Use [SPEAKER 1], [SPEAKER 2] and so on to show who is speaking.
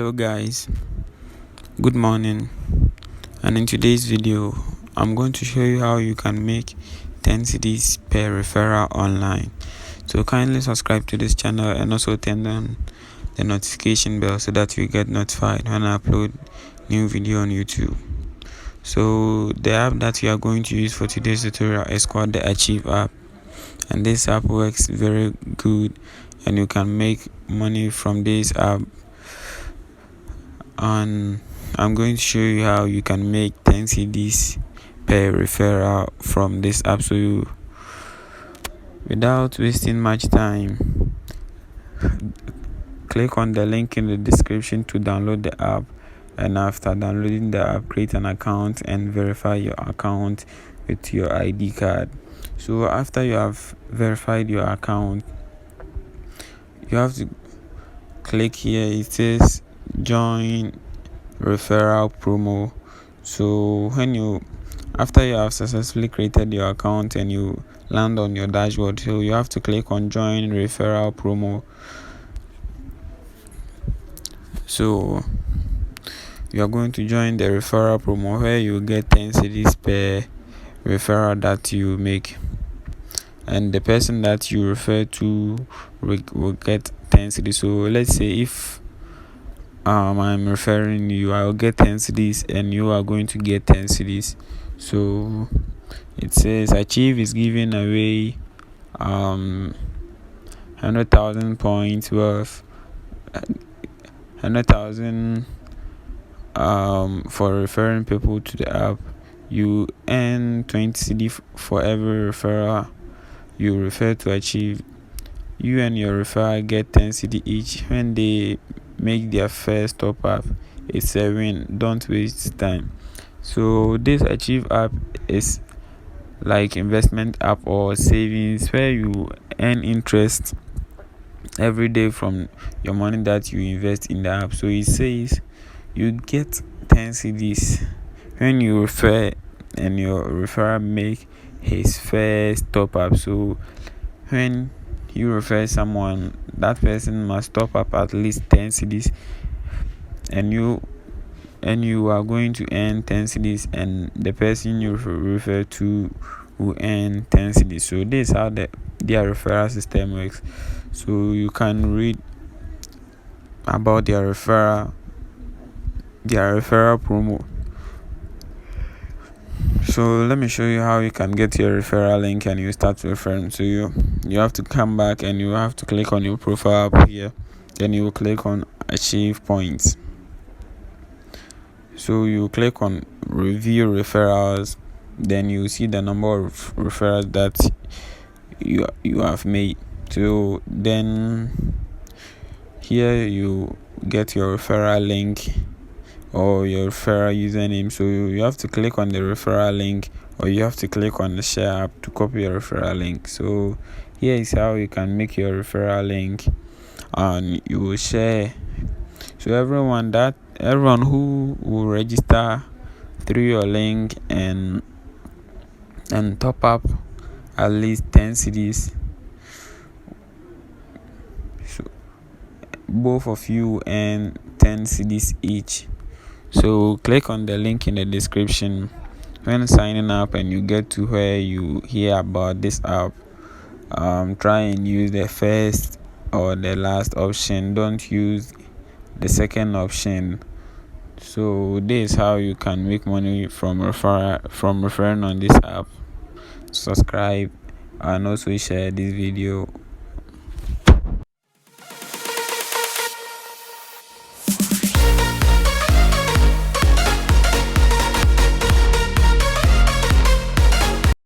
[SPEAKER 1] Hello guys, good morning, and in today's video I'm going to show you how you can make 10 cedis per referral online. So kindly subscribe to this channel and also turn on the notification bell so that you get notified when I upload new video on YouTube. So the app that we are going to use for today's tutorial is called TheAchieveApp, and this app works very good and you can make money from this app. And I'm going to show you how you can make 10 cedis per referral from this app. So without wasting much time, click on the link in the description to download the app, and after downloading the app, create an account and verify your account with your ID card. So after you have verified your account, you have to click here. It says join referral promo. So after you have successfully created your account and you land on your dashboard, so you have to click on join referral promo. So you are going to join the referral promo where you get 10 cedis per referral that you make, and the person that you refer to will get 10 cedis. So let's say if I'm referring you, I'll get 10 cedis and you are going to get 10 cedis. So it says Achieve is giving away 100,000 points worth 100,000 for referring people to the app. You earn 20 cedis for every referral you refer to Achieve. You and your referral get 10 cedis each when they make their first top up. It's a win. Don't waste time. So this Achieve app is like investment app or savings where you earn interest every day from your money that you invest in the app. So it says you get 10 cedis when you refer and your referral make his first top up. So when you refer someone, that person must top up at least 10 cedis, and you are going to earn 10 cedis, and the person you refer to will earn 10 cedis. So this is how their referral system works. So you can read about their referral promo. So let me show you how you can get your referral link and you start referring. So you have to come back and you have to click on your profile up here. Then you will click on Achieve Points. So you click on Review Referrals. Then you see the number of referrals that you have made. So then here you get your referral link or your referral username. So you have to click on the referral link, or you have to click on the share app to copy your referral link. So here is how you can make your referral link, and you will share. So everyone who will register through your link and top up at least 10 cedis, so both of you earn 10 cedis each. So click on the link in the description when signing up, and you get to where you hear about this app. Try and use the first or the last option. Don't use the second option. So this is how you can make money from referring on this app. Subscribe and also share this video